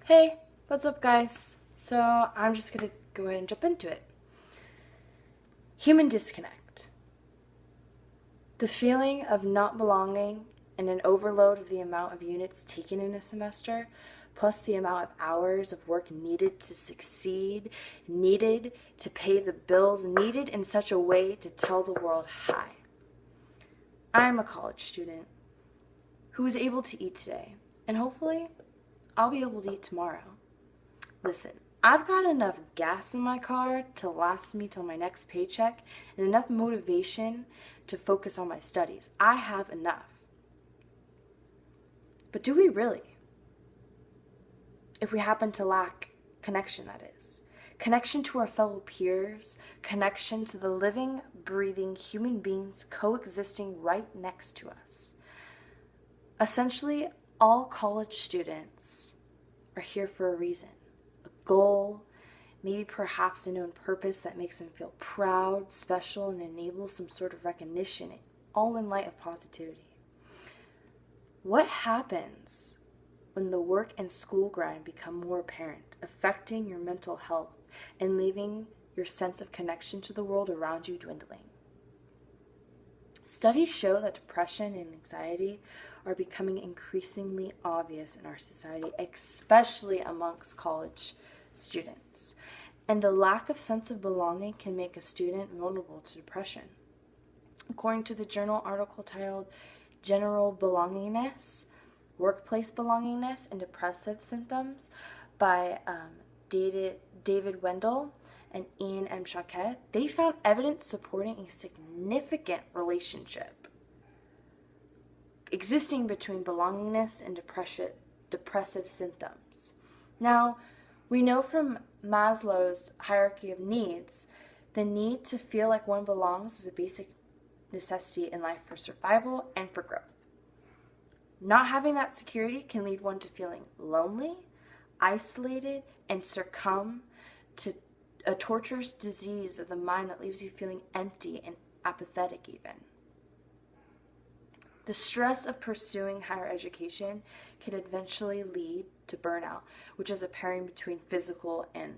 Hey, what's up, guys? So, I'm just gonna go ahead and jump into it. Human disconnect. The feeling of not belonging and an overload of the amount of units taken in a semester, plus the amount of hours of work needed to succeed, needed to pay the bills, needed in such a way to tell the world hi. I'm a college student who was able to eat today, and hopefully, I'll be able to eat tomorrow. Listen, I've got enough gas in my car to last me till my next paycheck and enough motivation to focus on my studies. I have enough. But do we really? If we happen to lack connection, that is. Connection to our fellow peers, connection to the living, breathing human beings coexisting right next to us. Essentially, all college students are here for a reason, a goal, maybe perhaps a known purpose that makes them feel proud, special, and enables some sort of recognition, all in light of positivity. What happens when the work and school grind become more apparent, affecting your mental health and leaving your sense of connection to the world around you dwindling? Studies show that depression and anxiety are becoming increasingly obvious in our society, especially amongst college students. And the lack of sense of belonging can make a student vulnerable to depression. According to the journal article titled General Belongingness, Workplace Belongingness, and Depressive Symptoms by David Wendell and Ian M. Choquette, they found evidence supporting a significant relationship existing between belongingness and depressive symptoms. Now, we know from Maslow's hierarchy of needs, the need to feel like one belongs is a basic necessity in life for survival and for growth. Not having that security can lead one to feeling lonely, isolated, and succumb to a torturous disease of the mind that leaves you feeling empty and apathetic even. The stress of pursuing higher education can eventually lead to burnout, which is a pairing between physical and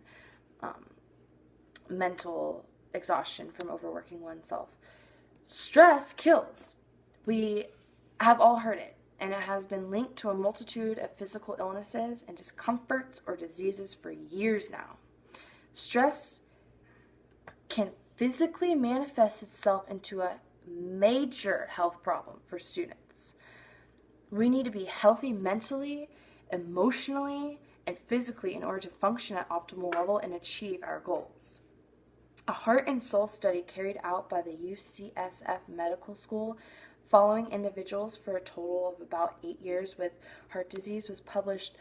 mental exhaustion from overworking oneself. Stress kills. We have all heard it, and it has been linked to a multitude of physical illnesses and discomforts or diseases for years now. Stress can physically manifest itself into a major health problem for students. We need to be healthy mentally, emotionally, and physically in order to function at optimal level and achieve our goals. A heart and soul study carried out by the UCSF Medical School following individuals for a total of about 8 years with heart disease was published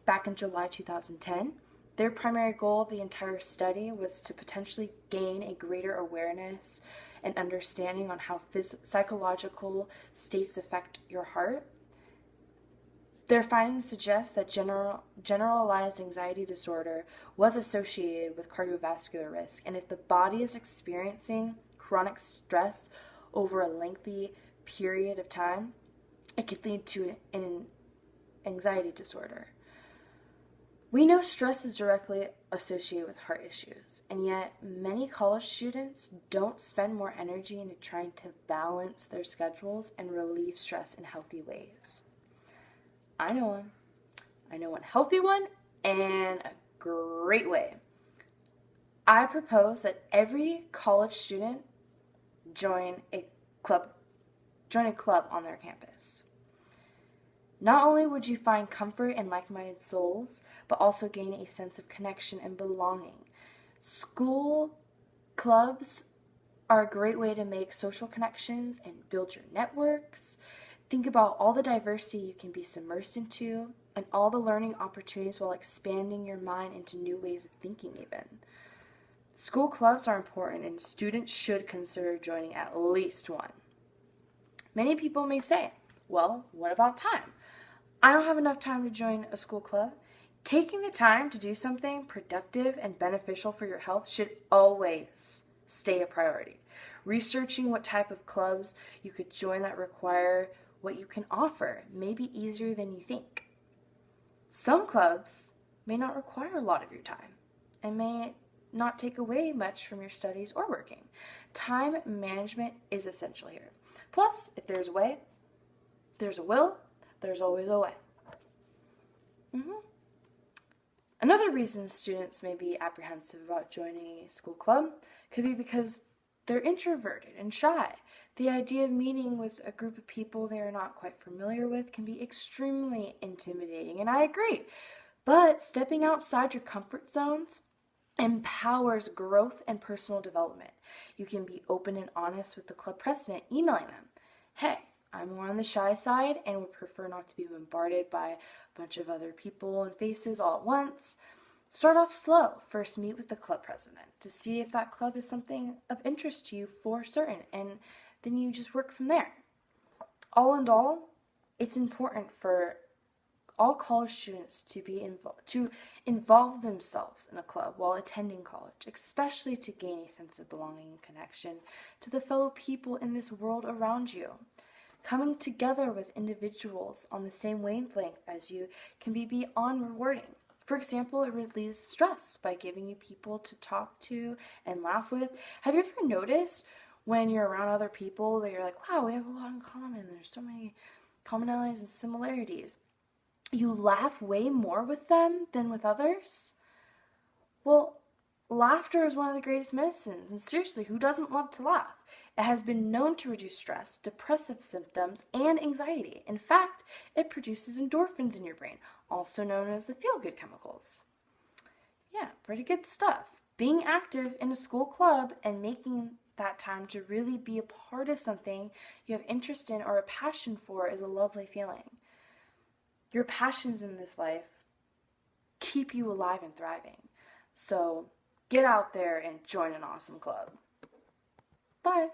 back in July 2010. Their primary goal of the entire study was to potentially gain a greater awareness and understanding on how psychological states affect your heart. Their findings suggest that generalized anxiety disorder was associated with cardiovascular risk, and if the body is experiencing chronic stress over a lengthy period of time, it could lead to an anxiety disorder. We know stress is directly associated with heart issues, and yet many college students don't spend more energy into trying to balance their schedules and relieve stress in healthy ways. I know one. I know one healthy one and a great way. I propose that every college student join a club on their campus. Not only would you find comfort in like-minded souls, but also gain a sense of connection and belonging. School clubs are a great way to make social connections and build your networks. Think about all the diversity you can be submersed into and all the learning opportunities while expanding your mind into new ways of thinking even. School clubs are important and students should consider joining at least one. Many people may say, well, what about time? I don't have enough time to join a school club. Taking the time to do something productive and beneficial for your health should always stay a priority. Researching what type of clubs you could join that require what you can offer may be easier than you think. Some clubs may not require a lot of your time and may not take away much from your studies or working. Time management is essential here. Plus, if there's a way, there's a will, there's always a way. Another reason students may be apprehensive about joining a school club could be because they're introverted and shy. The idea of meeting with a group of people they are not quite familiar with can be extremely intimidating, and I agree. But stepping outside your comfort zones empowers growth and personal development. You can be open and honest with the club president, emailing them, "Hey, I'm more on the shy side and would prefer not to be bombarded by a bunch of other people and faces all at once." Start off slow. First, meet with the club president to see if that club is something of interest to you for certain, and then you just work from there. All in all, it's important for all college students to involve themselves in a club while attending college, especially to gain a sense of belonging and connection to the fellow people in this world around you. Coming together with individuals on the same wavelength as you can be beyond rewarding. For example, it relieves stress by giving you people to talk to and laugh with. Have you ever noticed when you're around other people that you're like, wow, we have a lot in common. There's so many commonalities and similarities. You laugh way more with them than with others? Well, laughter is one of the greatest medicines, and seriously, who doesn't love to laugh? It has been known to reduce stress, depressive symptoms, and anxiety. In fact, it produces endorphins in your brain, also known as the feel-good chemicals. Yeah, pretty good stuff. Being active in a school club and making that time to really be a part of something you have interest in or a passion for is a lovely feeling. Your passions in this life keep you alive and thriving. So get out there and join an awesome club. Bye.